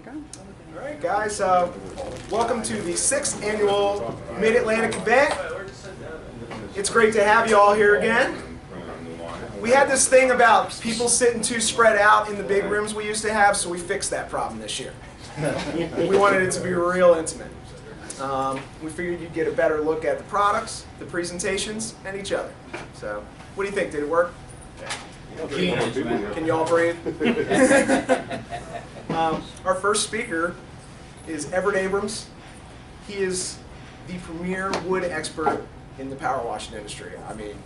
microphone. All right, guys, welcome to the 6th annual Mid-Atlantic event. It's great to have you all here again. We had this thing about people sitting too spread out in the big rooms we used to have, so we fixed that problem this year. We wanted it to be real intimate. We figured you'd get a better look at the products, the presentations, and each other. So, what do you think? Did it work? Can you all breathe? Our first speaker is Everett Abrams. He is the premier wood expert in the power washing industry. I mean,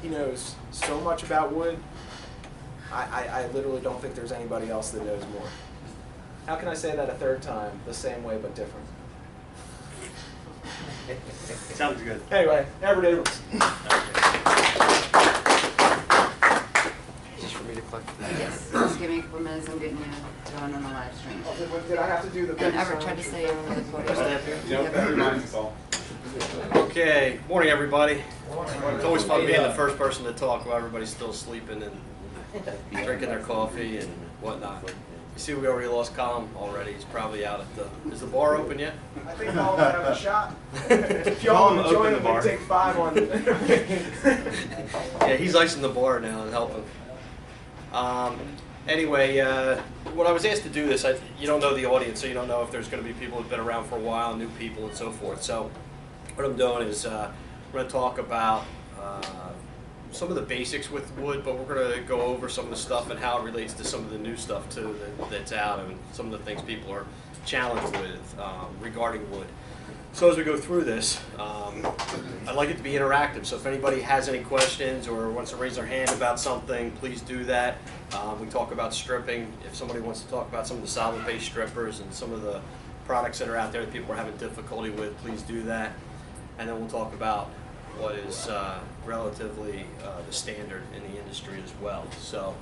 he knows so much about wood. I literally don't think there's anybody else that knows more. How can I say that a third time? The same way, but different. Sounds good. Anyway, Everett Abrams. Just for me to click. Yes, just give me a couple minutes. I'm getting you going on the live stream. Did I have to do the Don't ever try to say over the podium. Okay, morning everybody. It's always fun being the first person to talk while everybody's still sleeping and drinking their coffee and whatnot. You see we already lost Colin already. He's probably out at the... Is the bar open yet? I think I'll have a shot. If y'all want to join him, we take 5 on Yeah, he's icing the bar now and helping. Anyway, when I was asked to do this, you don't know the audience, so you don't know if there's going to be people who've been around for a while, new people, and so forth. So what I'm doing is we're going to talk about some of the basics with wood, but we're going to go over some of the stuff and how it relates to some of the new stuff too that's out and some of the things people are challenged with regarding wood. So as we go through this, I'd like it to be interactive. So if anybody has any questions or wants to raise their hand about something, please do that. We talk about stripping. If somebody wants to talk about some of the solvent-based strippers and some of the products that are out there that people are having difficulty with, please do that. And then we'll talk about what is relatively the standard in the industry as well. So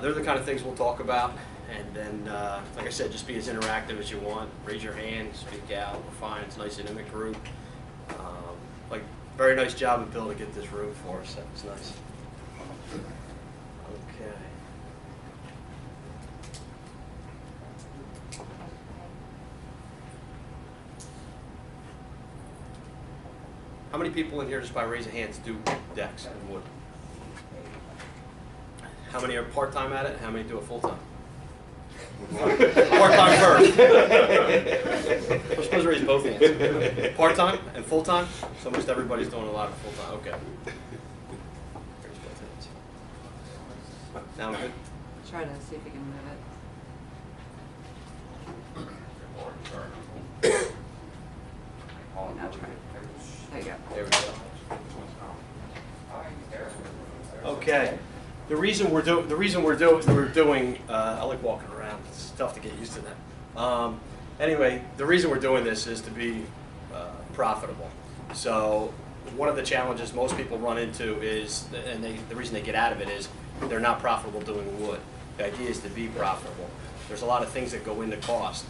they're the kind of things we'll talk about. And then, like I said, just be as interactive as you want. Raise your hand, speak out. We're fine. It's a nice, intimate group. Very nice job of Bill to get this room for us. That was nice. Okay. How many people in here, just by raising hands, do decks and wood? How many are part-time at it? How many do it full-time? Part-time first. We're supposed to raise both hands. Part-time and full-time? So almost everybody's doing a lot of full-time. Okay. Raise both hands. Now I'm good? Try to see if you can move it. Now try. There you go. There we go. Okay. The reason we're doing I like walking around. It's tough to get used to that. Anyway, the reason we're doing this is to be profitable. So one of the challenges most people run into is, and the reason they get out of it is they're not profitable doing wood. The idea is to be profitable. There's a lot of things that go into cost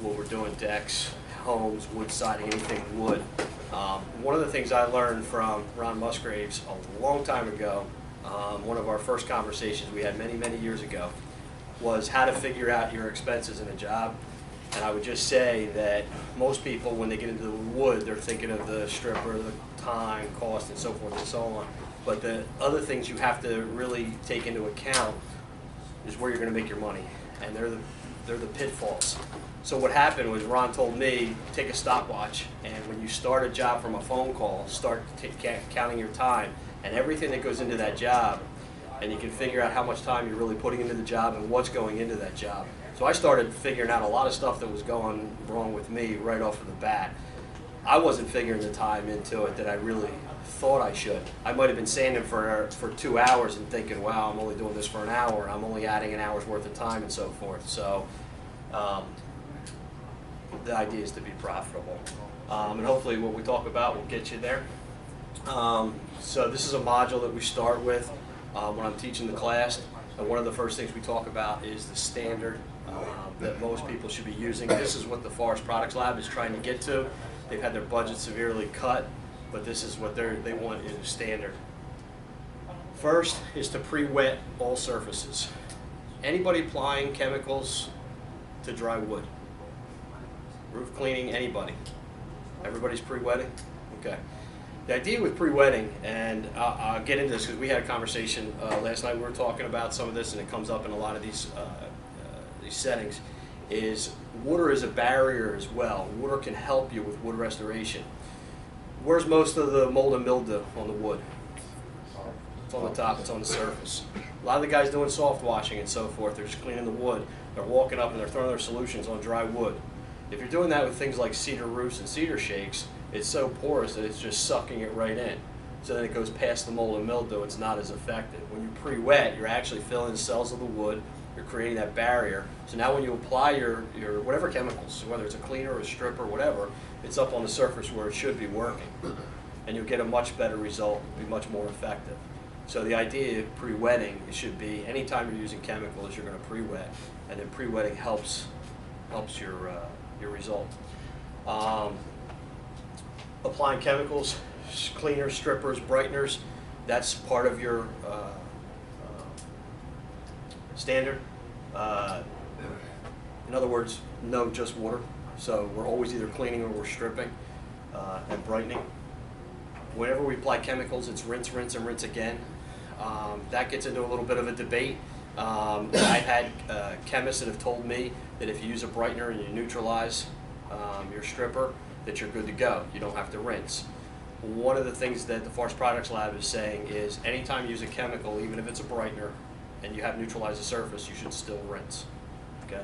when we're doing decks, homes, wood siding, anything wood. One of the things I learned from Ron Musgraves a long time ago, one of our first conversations we had many years ago, was how to figure out your expenses in a job. And I would just say that most people, when they get into the wood, they're thinking of the stripper, the time, cost, and so forth and so on. But the other things you have to really take into account is where you're going to make your money, and they're the pitfalls. So what happened was Ron told me, take a stopwatch, and when you start a job from a phone call, start counting your time and everything that goes into that job, and you can figure out how much time you're really putting into the job and what's going into that job. So I started figuring out a lot of stuff that was going wrong with me right off of the bat. I wasn't figuring the time into it that I really thought I should. I might have been sanding for 2 hours and thinking, wow, I'm only doing this for an hour. I'm only adding an hour's worth of time and so forth. So the idea is to be profitable. And hopefully what we talk about will get you there. So this is a module that we start with when I'm teaching the class. And one of the first things we talk about is the standard that most people should be using. This is what the Forest Products Lab is trying to get to. They've had their budget severely cut, but this is what they want is standard. First is to pre-wet all surfaces. Anybody applying chemicals to dry wood? Roof cleaning, anybody? Everybody's pre-wetting? Okay. The idea with pre-wetting, and I'll get into this because we had a conversation last night. We were talking about some of this, and it comes up in a lot of these settings, is water is a barrier as well. Water can help you with wood restoration. Where's most of the mold and mildew on the wood? It's on the top, it's on the surface. A lot of the guys doing soft washing and so forth, they're just cleaning the wood. They're walking up and they're throwing their solutions on dry wood. If you're doing that with things like cedar roofs and cedar shakes, it's so porous that it's just sucking it right in. So then it goes past the mold and mildew, it's not as effective. When you pre-wet, you're actually filling the cells of the wood, you're creating that barrier. So now when you apply your whatever chemicals, whether it's a cleaner or a stripper, whatever, it's up on the surface where it should be working. And you'll get a much better result, be much more effective. So the idea of pre-wetting, it should be anytime you're using chemicals, you're going to pre-wet, and then pre-wetting helps your result. Applying chemicals, cleaners, strippers, brighteners, that's part of your standard. In other words, no just water. So we're always either cleaning or we're stripping and brightening. Whenever we apply chemicals, it's rinse, rinse, and rinse again. That gets into a little bit of a debate. I've had chemists that have told me that if you use a brightener and you neutralize your stripper, that you're good to go. You don't have to rinse. One of the things that the Forest Products Lab is saying is anytime you use a chemical, even if it's a brightener, and you have neutralized the surface, you should still rinse. Okay.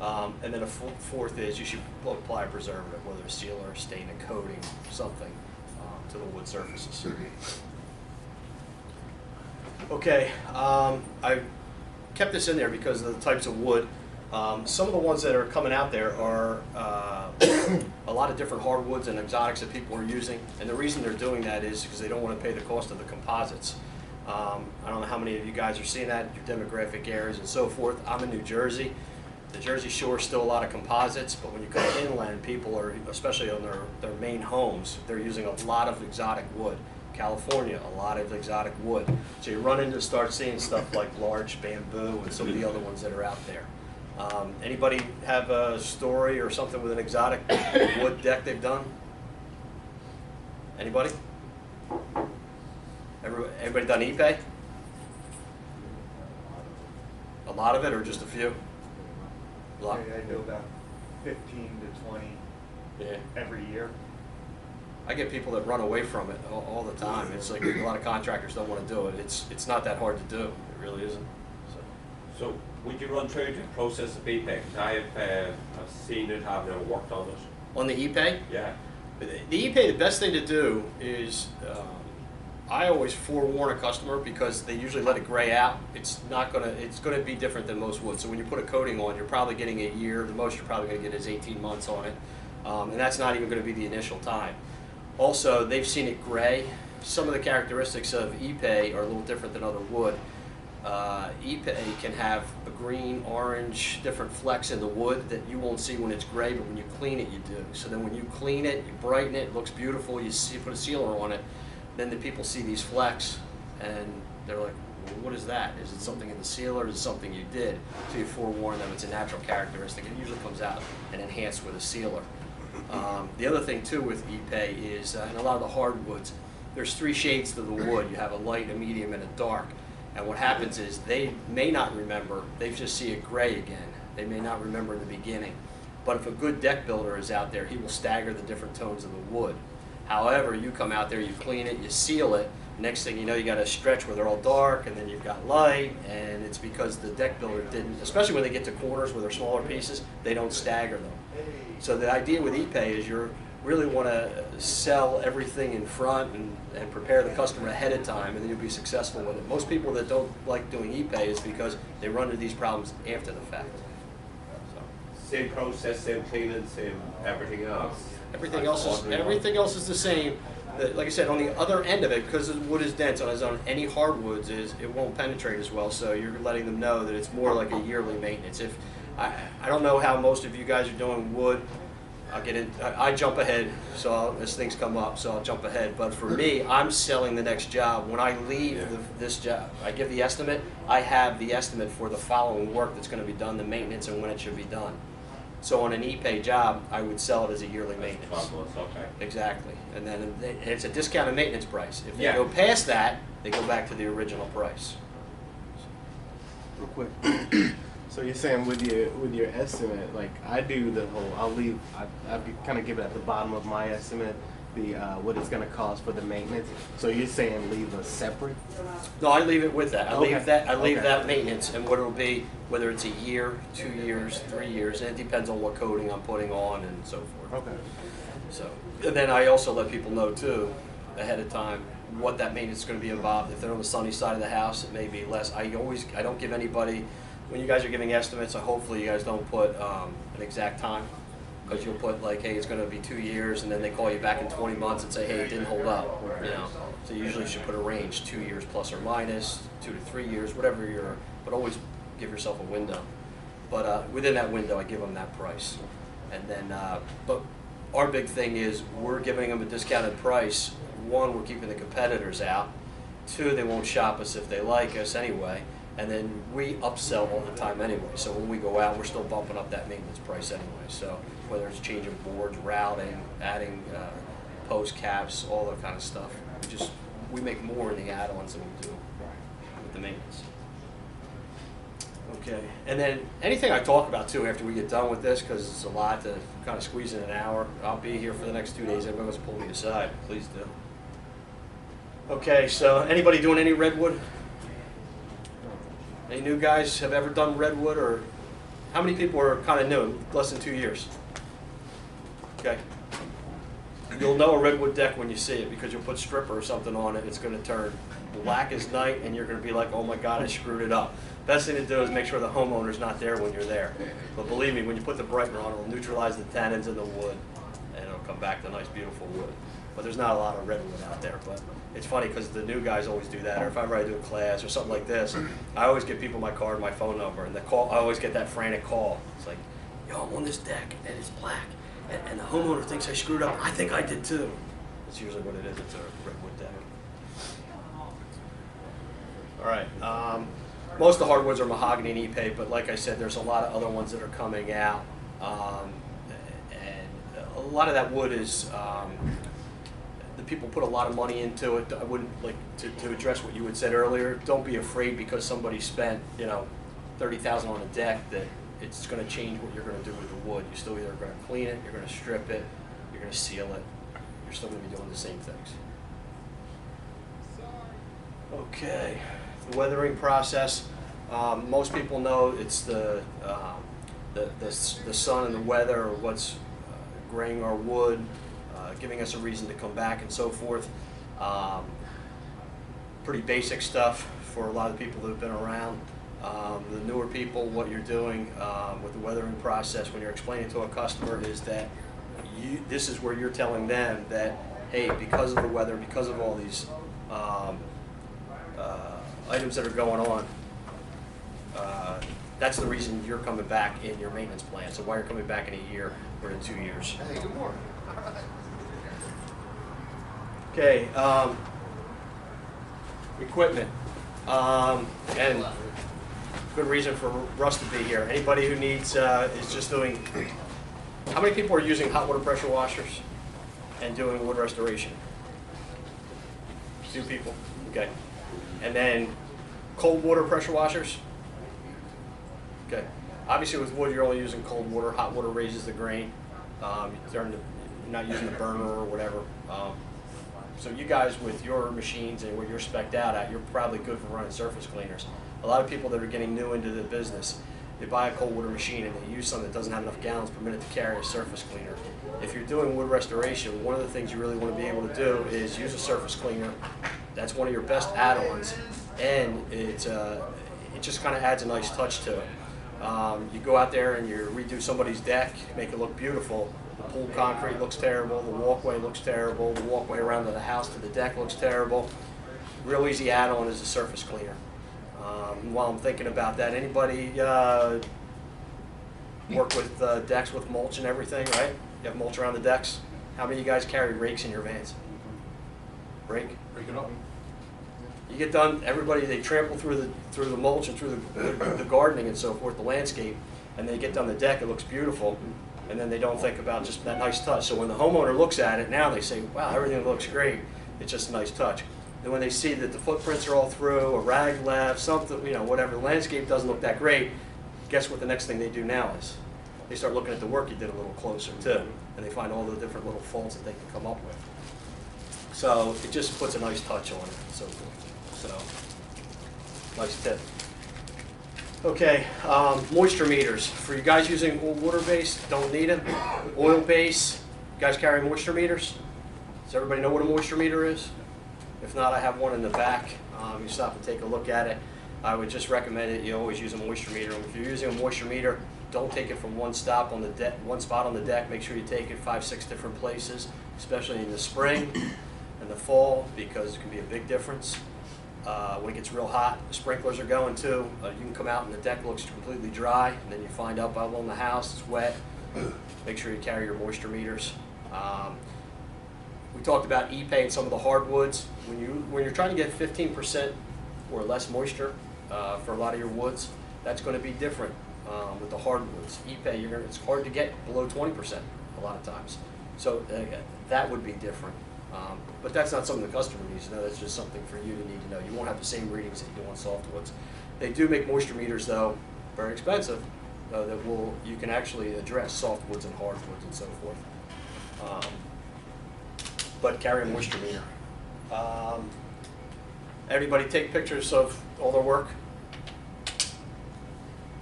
And then a fourth is you should apply a preservative, whether a sealer, a stain, a coating, something to the wood surfaces. Okay, I kept this in there because of the types of wood. Some of the ones that are coming out there are a lot of different hardwoods and exotics that people are using, and the reason they're doing that is because they don't want to pay the cost of the composites. I don't know how many of you guys are seeing that, your demographic areas and so forth. I'm in New Jersey. The Jersey Shore is still a lot of composites, but when you go inland, people are, especially on their main homes, they're using a lot of exotic wood. California, a lot of exotic wood. So you run into start seeing stuff like larch bamboo and some of the other ones that are out there. Anybody have a story or something with an exotic wood deck they've done? Anybody? Everybody done ePay? A lot of it or just a few? A lot. I do about 15 to 20 every year. I get people that run away from it all the time. It's like a lot of contractors don't want to do it. It's not that hard to do. It really isn't. So would you run through the process of ePay? I've seen it, I've never worked on it. On the ePay? Yeah. The ePay, the best thing to do is I always forewarn a customer because they usually let it gray out. It's going to be different than most wood. So when you put a coating on, you're probably getting a year. The most you're probably going to get is 18 months on it, and that's not even going to be the initial time. Also, they've seen it gray. Some of the characteristics of ePay are a little different than other wood. ePay can have a green, orange, different flecks in the wood that you won't see when it's gray, but when you clean it, you do. So then when you clean it, you brighten it, it looks beautiful, you put a sealer on it, then the people see these flecks, and they're like, well, what is that? Is it something in the sealer? Is it something you did? So you forewarn them it's a natural characteristic. It usually comes out and enhanced with a sealer. The other thing too with ePay is, in a lot of the hardwoods, there's 3 shades to the wood. You have a light, a medium, and a dark. And what happens is they may not remember, they just see it gray again. They may not remember in the beginning. But if a good deck builder is out there, he will stagger the different tones of the wood. However, you come out there, you clean it, you seal it, next thing you know, you got a stretch where they're all dark, and then you've got light, and it's because the deck builder didn't, especially when they get to corners where they're smaller pieces, they don't stagger them. So the idea with ePay is you really want to sell everything in front and prepare the customer ahead of time, and then you'll be successful with it. Most people that don't like doing ePay is because they run into these problems after the fact. So. Same process, same cleaning, same everything else. Everything else is the same. Like I said, on the other end of it, because the wood is dense on any hardwoods, it won't penetrate as well. So you're letting them know that it's more like a yearly maintenance. I don't know how most of you guys are doing wood. I'll get in. I jump ahead, so as things come up, so I'll jump ahead. But for me, I'm selling the next job. When I leave this job, I give the estimate. I have the estimate for the following work that's going to be done, the maintenance, and when it should be done. So on an e-pay job, I would sell it as a yearly maintenance. 12 months, okay. Exactly, and then it's a discounted maintenance price. If they Yeah. go past that, they go back to the original price. Real quick. So you're saying with your estimate, like I do the whole, I kind of give it at the bottom of my estimate, the what it's going to cost for the maintenance. So you're saying leave a separate? No, I leave it with that. I leave Okay. that. I leave Okay. that maintenance and what it'll be, whether it's a year, 2 years, 3 years, and it depends on what coating I'm putting on and so forth. Okay. So, and then I also let people know too, ahead of time, what that maintenance is going to be involved. If they're on the sunny side of the house, it may be less. I don't give anybody, when you guys are giving estimates, hopefully you guys don't put an exact time, because you'll put like, hey, it's going to be 2 years, and then they call you back in 20 months and say, hey, it didn't hold up, you know. So you usually should put a range, 2 years plus or minus, 2 to 3 years, whatever you're, but always give yourself a window. But within that window, I give them that price. And then, but our big thing is we're giving them a discounted price. One, we're keeping the competitors out. Two, they won't shop us if they like us anyway. And then we upsell all the time anyway. So when we go out, we're still bumping up that maintenance price anyway. So whether it's changing boards, routing, adding post caps, all that kind of stuff. We make more in the add-ons than we do with the maintenance. Okay, and then anything I talk about too after we get done with this, because it's a lot to kind of squeeze in an hour. I'll be here for the next 2 days. Everybody wants to pull me aside, please do. Okay, so anybody doing any redwood? Any new guys have ever done redwood, or how many people are kind of new, less than 2 years? Okay. You'll know a redwood deck when you see it because you'll put stripper or something on it. It's going to turn black as night, and you're going to be like, oh my God, I screwed it up. Best thing to do is make sure the homeowner's not there when you're there. But believe me, when you put the brightener on, it'll neutralize the tannins in the wood, and it'll come back to nice, beautiful wood. But there's not a lot of redwood out there. But it's funny because the new guys always do that. Or if I ever do a class or something like this, I always give people my card, my phone number, and the call. I always get that frantic call. It's like, yo, I'm on this deck, and it's black. And the homeowner thinks I screwed up. I think I did too. That's usually what it is. It's a redwood deck. All right. Most of the hardwoods are mahogany and e-pay, but like I said, there's a lot of other ones that are coming out. And a lot of that wood is, the people put a lot of money into it. I wouldn't like to address what you had said earlier. Don't be afraid because somebody spent, $30,000 on a deck that it's going to change what you're going to do with the wood. You're still either going to clean it, you're going to strip it, you're going to seal it. You're still going to be doing the same things. Okay, the weathering process. Most people know it's the sun and the weather, or what's graying our wood, giving us a reason to come back and so forth. Pretty basic stuff for a lot of people that have been around. The newer people, what you're doing with the weathering process when you're explaining to a customer is that this is where you're telling them that, hey, because of the weather, because of all these items that are going on, that's the reason you're coming back in your maintenance plan. So why you're coming back in a year or in 2 years. Hey, good morning. Okay, equipment, and good reason for Russ to be here. Anybody who needs, is just doing, how many people are using hot water pressure washers and doing wood restoration? 2 people, okay. And then cold water pressure washers? Okay. Obviously with wood you're only using cold water. Hot water raises the grain. You're not using the burner or whatever. So you guys with your machines and what you're spec'd out at, you're probably good for running surface cleaners. A lot of people that are getting new into the business, they buy a cold water machine and they use something that doesn't have enough gallons per minute to carry a surface cleaner. If you're doing wood restoration, one of the things you really want to be able to do is use a surface cleaner. That's one of your best add-ons, and it just kind of adds a nice touch to it. You go out there and you redo somebody's deck, make it look beautiful. The pool concrete looks terrible, the walkway looks terrible, the walkway around to the house to the deck looks terrible. Real easy add-on is a surface cleaner. While I'm thinking about that, anybody work with decks with mulch and everything, right? You have mulch around the decks? How many of you guys carry rakes in your vans? Rake? Break it up. You get done, everybody, they trample through the mulch and through the gardening and so forth, the landscape, and they get done the deck, it looks beautiful, and then they don't think about just that nice touch. So when the homeowner looks at it now, they say, wow, everything looks great, it's just a nice touch. Then when they see that the footprints are all through, a rag left, something, you know, whatever, the landscape doesn't look that great, guess what the next thing they do now is? They start looking at the work you did a little closer too, and they find all the different little faults that they can come up with. So it just puts a nice touch on it and so forth. So, nice tip. Okay, moisture meters. For you guys using water-based, don't need them. Oil-based, you guys carry moisture meters? Does everybody know what a moisture meter is? If not, I have one in the back. You stop and take a look at it. I would just recommend it. You always use a moisture meter. If you're using a moisture meter, don't take it from one spot on the deck. Make sure you take it 5-6 different places, especially in the spring and the fall, because it can be a big difference. When it gets real hot, the sprinklers are going too. You can come out and the deck looks completely dry, and then you find out out on the house it's wet. Make sure you carry your moisture meters. We talked about Ipe and some of the hardwoods. When you're trying to get 15% or less moisture for a lot of your woods, that's going to be different with the hardwoods. Ipe, it's hard to get below 20% a lot of times. So that would be different. But that's not something the customer needs to know. That's just something for you to need to know. You won't have the same readings that you do on softwoods. They do make moisture meters, though, very expensive, you can actually address softwoods and hardwoods and so forth. But carry a moisture meter. Everybody take pictures of all their work?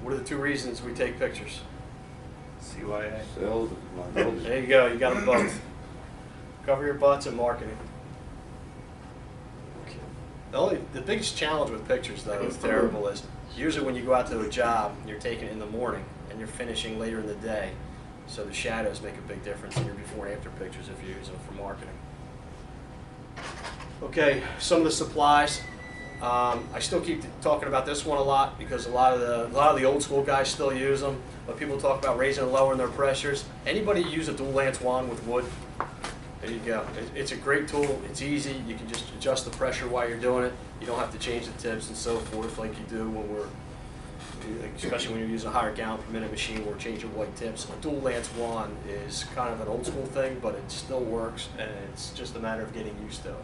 What are the 2 reasons we take pictures? CYA. There you go, you got them both. Cover your butts and marketing. The biggest challenge with pictures, though, is terrible, is usually when you go out to a job, you're taking it in the morning and you're finishing later in the day. So the shadows make a big difference in your before and after pictures if you use them for marketing. Okay, some of the supplies. I still keep talking about this one a lot because a lot of the old school guys still use them. But people talk about raising and lowering their pressures. Anybody use a dual lance wand with wood? There you go. It's a great tool. It's easy. You can just adjust the pressure while you're doing it. You don't have to change the tips and so forth like you do especially when you're using a higher gallon per minute machine where we're changing white tips. A dual lance wand is kind of an old school thing, but it still works, and it's just a matter of getting used to it.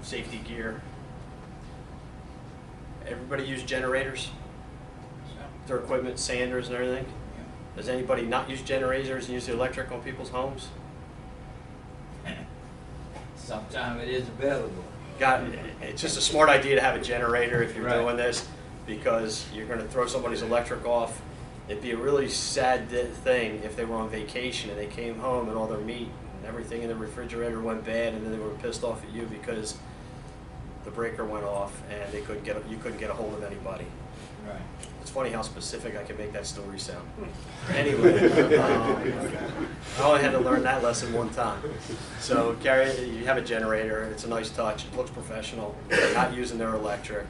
Safety gear. Everybody use generators? Their equipment, sanders and everything? Does anybody not use generators and use the electric on people's homes? Sometimes it is available. It's just a smart idea to have a generator if you're doing this, because you're going to throw somebody's electric off. It'd be a really sad thing if they were on vacation and they came home and all their meat and everything in the refrigerator went bad, and then they were pissed off at you because the breaker went off and you couldn't get a hold of anybody. Right. It's funny how specific I can make that story sound. Anyway, I only had to learn that lesson one time. So you have a generator. It's a nice touch. It looks professional. You're not using their electric.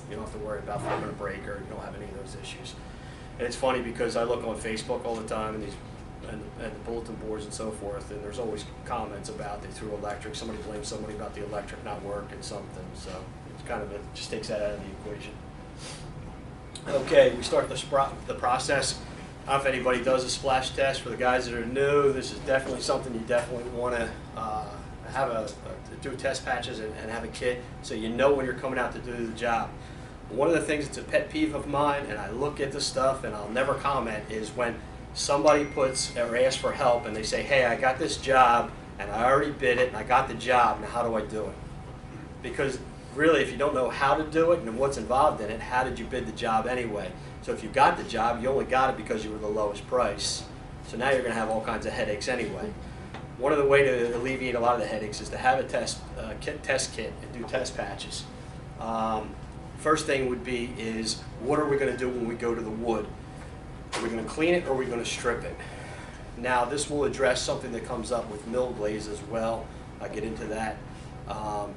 You don't have to worry about flipping a breaker. You don't have any of those issues. And it's funny because I look on Facebook all the time and the bulletin boards and so forth, and there's always comments about they threw electric. Somebody blames somebody about the electric not working something. So it's kind of just takes that out of the equation. Okay, we start the process. I don't know if anybody does a splash test. For the guys that are new, this is definitely something you definitely want to do test patches and have a kit so you know when you're coming out to do the job. One of the things that's a pet peeve of mine, and I look at the stuff and I'll never comment, is when somebody puts or asks for help and they say, hey, I got this job and I already bid it and I got the job, now how do I do it? Because really, if you don't know how to do it and what's involved in it, how did you bid the job anyway? So if you got the job, you only got it because you were the lowest price. So now you're going to have all kinds of headaches anyway. One of the ways to alleviate a lot of the headaches is to have a test kit and do test patches. First thing would be is, what are we going to do when we go to the wood? Are we going to clean it or are we going to strip it? Now this will address something that comes up with mill glaze as well. I get into that.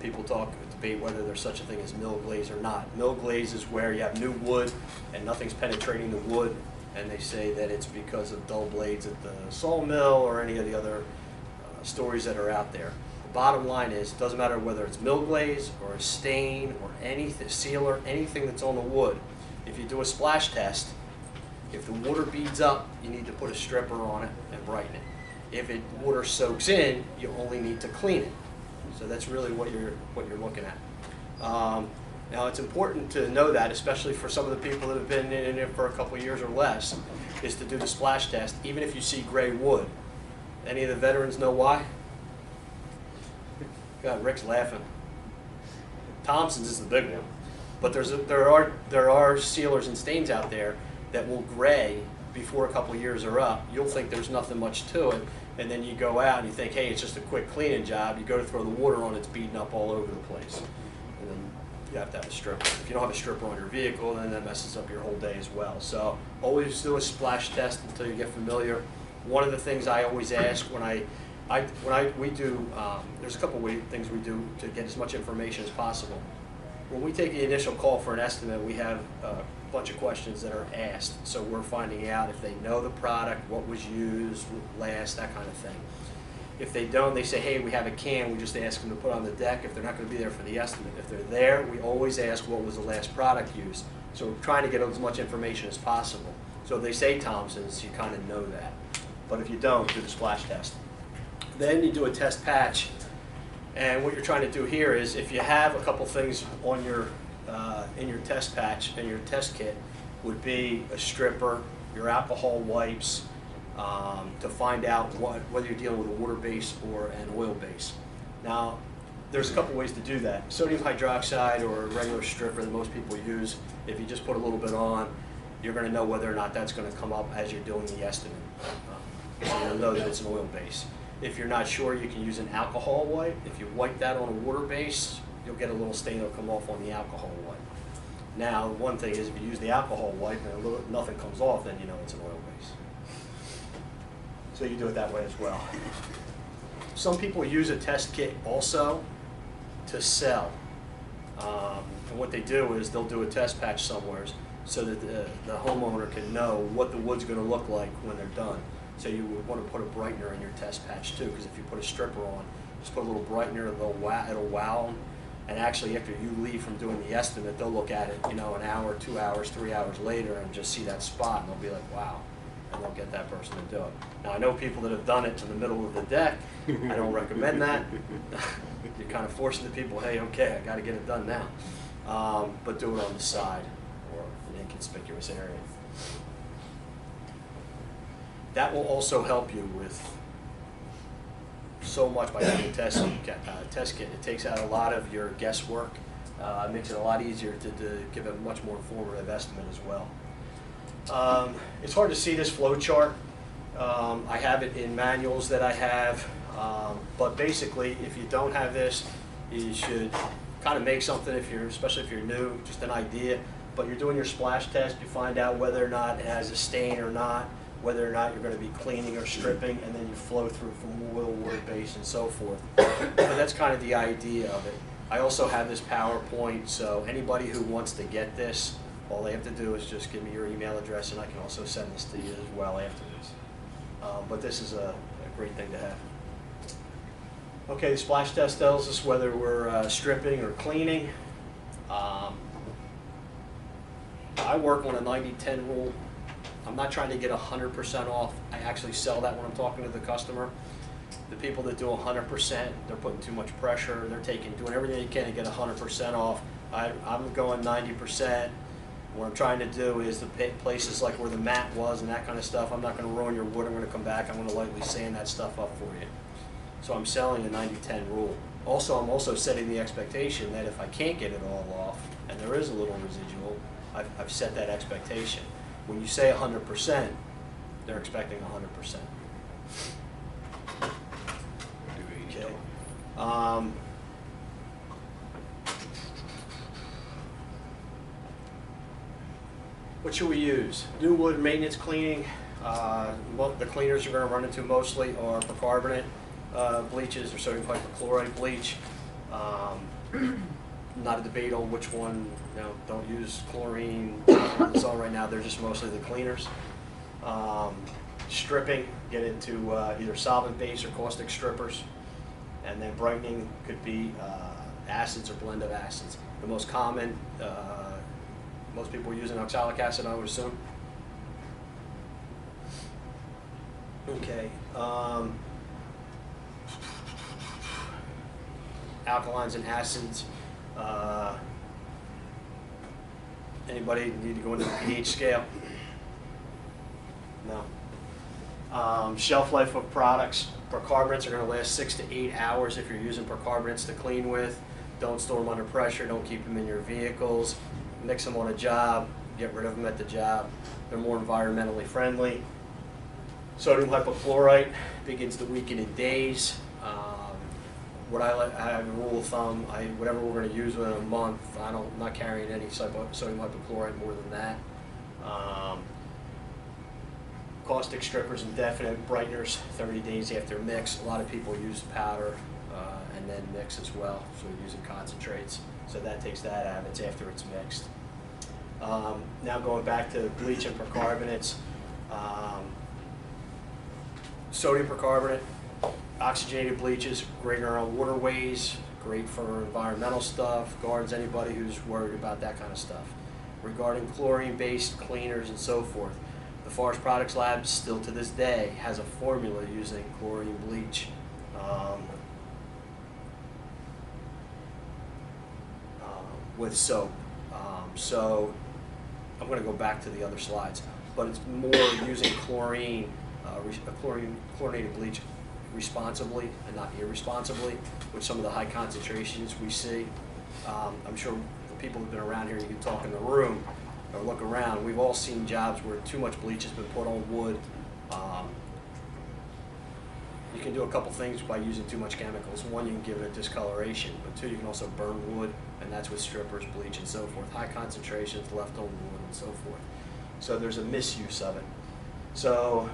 People debate whether there's such a thing as mill glaze or not. Mill glaze is where you have new wood and nothing's penetrating the wood, and they say that it's because of dull blades at the sawmill or any of the other stories that are out there. The bottom line is, it doesn't matter whether it's mill glaze or a stain or anything, sealer, anything that's on the wood. If you do a splash test, if the water beads up, you need to put a stripper on it and brighten it. If water soaks in, you only need to clean it. So that's really what you're looking at. Now it's important to know that, especially for some of the people that have been in it for a couple of years or less, is to do the splash test, even if you see gray wood. Any of the veterans know why? God, Rick's laughing. Thompson's is the big one, but there are sealers and stains out there that will gray before a couple of years are up. You'll think there's nothing much to it, and then you go out and you think, hey, it's just a quick cleaning job. You go to throw the water on, it's beating up all over the place, and then you have to have a stripper. If you don't have a stripper on your vehicle, then that messes up your whole day as well. So always do a splash test until you get familiar. One of the things I always ask we do, there's a couple of things we do to get as much information as possible. When we take the initial call for an estimate, we have a bunch of questions that are asked. So we're finding out if they know the product, what was used, last, that kind of thing. If they don't, they say, hey, we have a can, we just ask them to put on the deck if they're not going to be there for the estimate. If they're there, we always ask what was the last product used. So we're trying to get as much information as possible. So if they say Thompson's, you kind of know that. But if you don't, do the splash test. Then you do a test patch. And what you're trying to do here is, if you have a couple things on your in your test patch and your test kit, would be a stripper, your alcohol wipes, to find out whether you're dealing with a water base or an oil base. Now, there's a couple ways to do that. Sodium hydroxide or a regular stripper that most people use, if you just put a little bit on, you're going to know whether or not that's going to come up as you're doing the estimate. So you'll know that it's an oil base. If you're not sure, you can use an alcohol wipe. If you wipe that on a water base, you'll get a little stain that'll come off on the alcohol wipe. Now, one thing is, if you use the alcohol wipe and nothing comes off, then you know it's an oil base. So you do it that way as well. Some people use a test kit also to sell. And what they do is they'll do a test patch somewhere so that the homeowner can know what the wood's going to look like when they're done. So you would want to put a brightener in your test patch too, because if you put a stripper on, just put a little brightener, it'll wow them. And actually, after you leave from doing the estimate, they'll look at it, an hour, 2 hours, 3 hours later, and just see that spot, and they'll be like, wow. And they'll get that person to do it. Now, I know people that have done it in the middle of the deck. I don't recommend that. You're kind of forcing the people, hey, okay, I got to get it done now. But do it on the side or an inconspicuous area. That will also help you with so much by doing a test kit. It takes out a lot of your guesswork. It makes it a lot easier to give a much more informative estimate as well. It's hard to see this flow chart. I have it in manuals that I have, but basically, if you don't have this, you should kind of make something, especially if you're new, just an idea. But you're doing your splash test, you find out whether or not it has a stain or not, whether or not you're going to be cleaning or stripping, and then you flow through from oil, water base, and so forth. But that's kind of the idea of it. I also have this PowerPoint, so anybody who wants to get this, all they have to do is just give me your email address, and I can also send this to you as well after this. But this is a great thing to have. Okay, the splash test tells us whether we're stripping or cleaning. I work on a 90-10 rule. I'm not trying to get 100% off. I actually sell that when I'm talking to the customer. The people that do 100%, they're putting too much pressure. They're doing everything they can to get 100% off. I'm going 90%. What I'm trying to do is the places like where the mat was and that kind of stuff, I'm not going to ruin your wood. I'm going to come back. I'm going to lightly sand that stuff up for you. So I'm selling a 90-10 rule. Also, I'm also setting the expectation that if I can't get it all off, and there is a little residual, I've set that expectation. When you say 100%, they're expecting 100%. Okay. What should we use? New wood maintenance cleaning. The cleaners you're going to run into mostly are bicarbonate bleaches or sodium hypochlorite bleach. Not a debate on which one. Don't use chlorine. That's all right now. They're just mostly the cleaners. Stripping, get into either solvent-based or caustic strippers. And then brightening could be acids or blend of acids. The most common, most people are using oxalic acid, I would assume. Okay. Alkalines and acids. Anybody need to go into the pH scale? No. Shelf life of products. Percarbonates are going to last 6 to 8 hours if you're using percarbonates to clean with. Don't store them under pressure. Don't keep them in your vehicles. Mix them on a job. Get rid of them at the job. They're more environmentally friendly. Sodium hypochlorite begins to weaken in days. I have a rule of thumb. Whatever we're going to use within a month, I'm not carrying any sodium hypochlorite more than that. Caustic strippers and definite brighteners 30 days after mix. A lot of people use powder and then mix as well, so we're using concentrates. So that takes that out. It's after it's mixed. Now going back to bleach and percarbonates. Sodium percarbonate, oxygenated bleaches, great around waterways, great for environmental stuff, gardens, anybody who's worried about that kind of stuff. Regarding chlorine-based cleaners and so forth, the Forest Products Lab still to this day has a formula using chlorine bleach. With soap. So I'm going to go back to the other slides, but it's more using chlorine, chlorinated bleach responsibly and not irresponsibly with some of the high concentrations we see. I'm sure the people who've been around here, you can talk in the room or look around, we've all seen jobs where too much bleach has been put on wood. You can do a couple things by using too much chemicals. One, you can give it a discoloration, but two, you can also burn wood, and that's with strippers, bleach, and so forth. High concentrations left on wood and so forth. So there's a misuse of it. So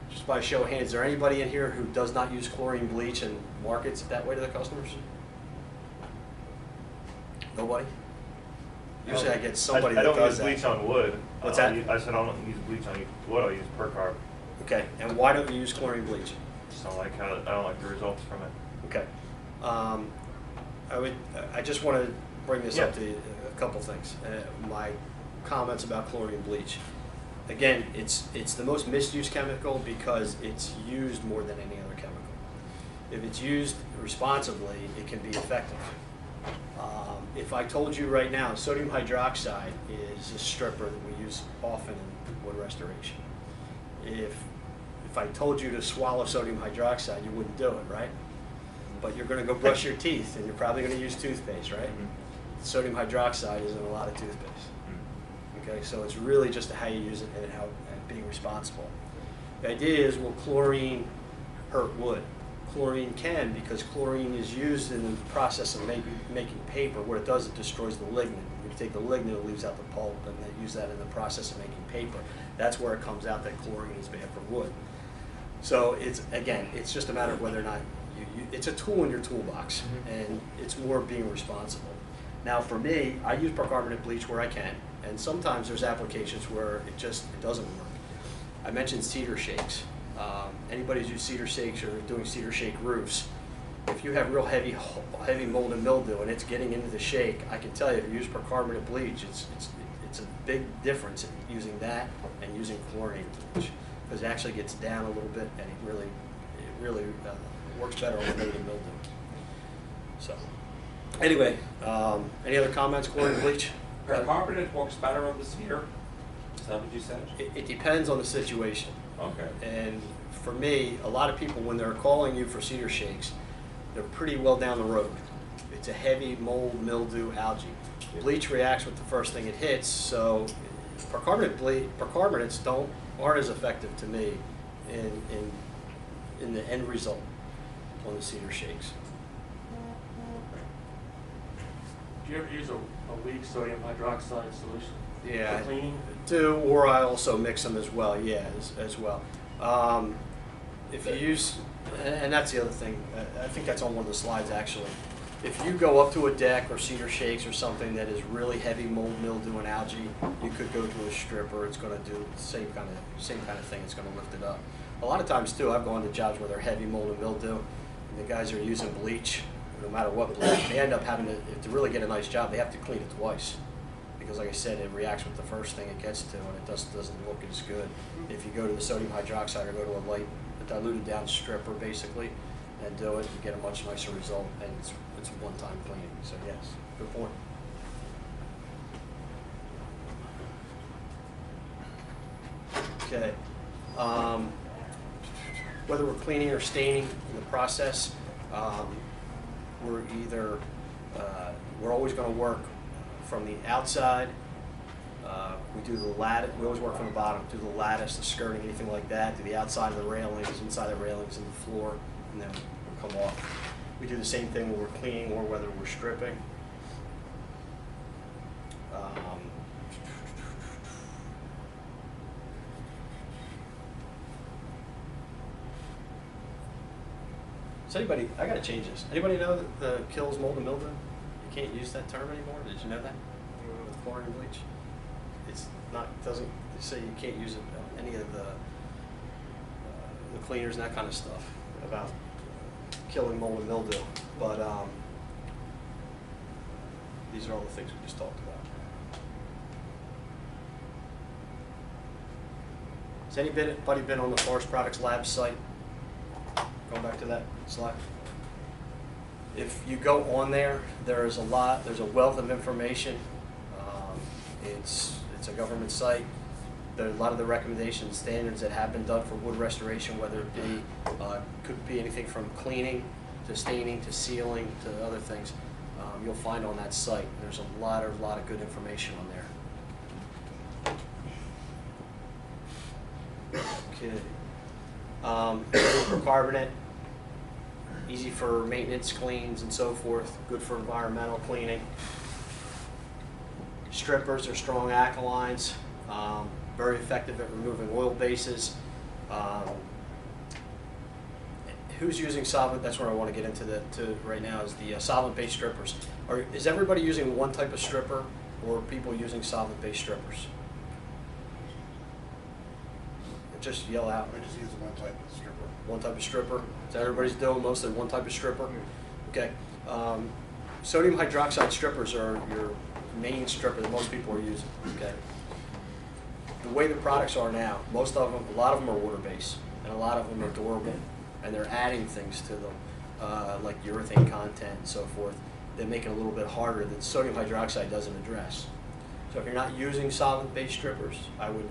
just by show of hands, is there anybody in here who does not use chlorine bleach and markets it that way to the customers? Nobody? Usually I get somebody that does that. I don't use bleach on wood. What's that? I said I don't use bleach on wood. I use percarb. Okay, and why don't you use chlorine bleach? Just don't like I don't like the results from it. Okay. I just want to bring this up to you, a couple things. My comments about chlorine bleach. Again, it's the most misused chemical because it's used more than any other chemical. If it's used responsibly, it can be effective. If I told you right now, sodium hydroxide is a stripper that we use often in wood restoration. If I told you to swallow sodium hydroxide, you wouldn't do it, right? But you're going to go brush your teeth, and you're probably going to use toothpaste, right? Mm-hmm. Sodium hydroxide is in a lot of toothpaste. Mm-hmm. Okay, so it's really just how you use it and how and being responsible. The idea is, will chlorine hurt wood? Chlorine can, because chlorine is used in the process of making paper. What it does, it destroys the lignin. When you take the lignin, it leaves out the pulp, and they use that in the process of making paper. That's where it comes out that chlorine is bad for wood. So it's just a matter of whether or not it's a tool in your toolbox, and it's more being responsible. Now for me, I use percarbonate bleach where I can, and sometimes there's applications where it doesn't work. I mentioned cedar shakes. Anybody who's used cedar shakes or doing cedar shake roofs, if you have real heavy mold and mildew and it's getting into the shake, I can tell you if you use percarbonate bleach, it's a big difference in using that and using chlorine bleach, because it actually gets down a little bit and it really works better on the mold and mildew. So anyway, any other comments? Chlorine bleach? Percarbonate works better on the cedar. Is that what you said? It depends on the situation. Okay. And for me, a lot of people, when they're calling you for cedar shakes, they're pretty well down the road. It's a heavy mold, mildew, algae. Bleach reacts with the first thing it hits, so percarbonates aren't as effective to me in the end result on the cedar shakes. Do you ever use a weak sodium hydroxide solution? Yeah, for cleaning? I do, or I also mix them as well. Yeah, as well. If you use, and that's the other thing. I think that's on one of the slides actually. If you go up to a deck or cedar shakes or something that is really heavy mold, mildew, and algae, you could go to a stripper. It's going to do the same kind of thing. It's going to lift it up. A lot of times too, I've gone to jobs where they're heavy mold and mildew, and the guys are using bleach. No matter what bleach, they end up having to really get a nice job. They have to clean it twice because, like I said, it reacts with the first thing it gets to, and it doesn't look as good. If you go to the sodium hydroxide or go to a diluted down stripper basically, and do it, you get a much nicer result, and it's one-time cleaning. So yes, good point. Okay. Whether we're cleaning or staining in the process, we're always going to work from the outside. We do the lattice. We always work from the bottom. Do the lattice, the skirting, anything like that. Do the outside of the railings, inside the railings, and the floor, and then we'll come off. We do the same thing when we're cleaning or whether we're stripping. Does anybody? I gotta change this. Anybody know that the kills mold and mildew? You can't use that term anymore. Did you know that? With chlorine and bleach, it's not. Doesn't say you can't use it on any of the cleaners and that kind of stuff about killing mold and mildew. But these are all the things we just talked about. Has anybody been on the Forest Products Lab site? Going back to that slide. If you go on there, there's a wealth of information. It's a government site. There are a lot of the recommendations, standards that have been done for wood restoration, whether it be, could be anything from cleaning to staining to sealing to other things. You'll find on that site. There's a lot of good information on there. Okay. Carbonate, easy for maintenance, cleans, and so forth. Good for environmental cleaning. Strippers are strong alkalines, very effective at removing oil bases. Who's using solvent? That's where I want to get into right now is the solvent-based strippers. Is everybody using one type of stripper, or are people using solvent-based strippers? Just yell out. I just use one type of stripper. One type of stripper. Is that everybody's doing mostly one type of stripper? Okay. Sodium hydroxide strippers are your main stripper that most people are using. Okay. The way the products are now, a lot of them are water-based, and a lot of them are durable, and they're adding things to them, like urethane content and so forth, that make it a little bit harder that sodium hydroxide doesn't address. So if you're not using solvent-based strippers, I would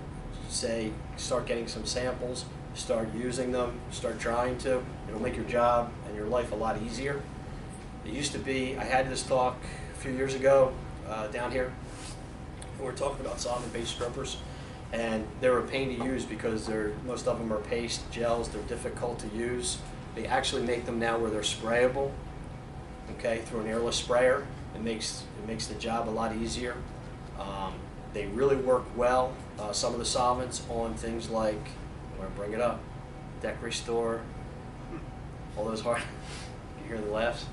say start getting some samples, start using them, start trying to. It'll make your job and your life a lot easier. It used to be, I had this talk a few years ago down here, and we were talking about solvent-based strippers, and they're a pain to use because most of them are paste gels. They're difficult to use. They actually make them now where they're sprayable, okay, through an airless sprayer. It makes the job a lot easier. They really work well. Some of the solvents on things like, I'm going to bring it up, Deck Restore, all those hard, you hear the laughs?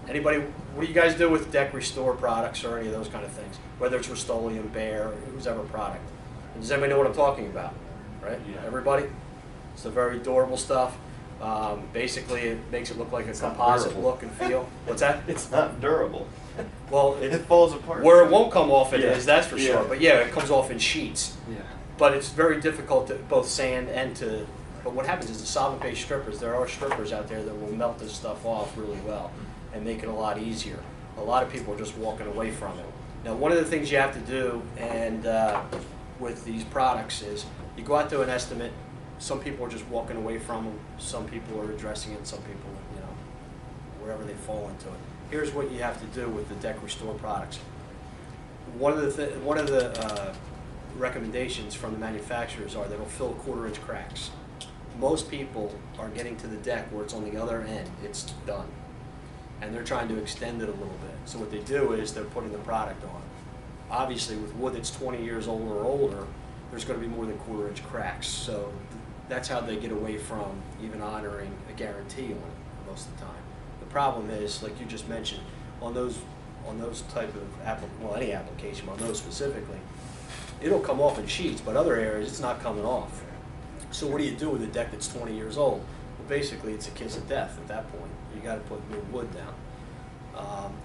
Anybody, what do you guys do with Deck Restore products or any of those kind of things? Whether it's Rust-Oleum, Bear, whose ever product. Does anybody know what I'm talking about? Right? Yeah. Everybody? It's the very durable stuff. Basically, it makes it look like a composite look and feel. What's that? It's not durable. Well, it falls apart. Where it won't come off, it Yeah. is, that's for sure. Yeah. But yeah, it comes off in sheets. Yeah. But it's very difficult to both sand and to. But what happens is the solvent-based strippers. There are strippers out there that will melt this stuff off really well and make it a lot easier. A lot of people are just walking away from it. Now, one of the things you have to do, and with these products, is you go out to an estimate. Some people are just walking away from them. Some people are addressing it. Some people, wherever they fall into it. Here's what you have to do with the Deck Restore products. One of the recommendations from the manufacturers are that it'll fill 1/4-inch cracks. Most people are getting to the deck where it's on the other end, it's done. And they're trying to extend it a little bit. So what they do is they're putting the product on. Obviously, with wood that's 20 years old or older, there's going to be more than 1/4-inch cracks. So that's how they get away from even honoring a guarantee on it most of the time. The problem is, like you just mentioned, on those type of any application, on those specifically, it'll come off in sheets, but other areas it's not coming off. So what do you do with a deck that's 20 years old? Well, basically it's a kiss of death at that point. You got to put new wood down.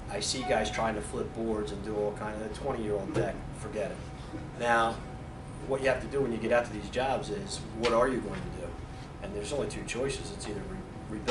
I see guys trying to flip boards and do all kind of a 20-year-old deck. Forget it. Now, what you have to do when you get out to these jobs is, what are you going to do? And there's only two choices. It's either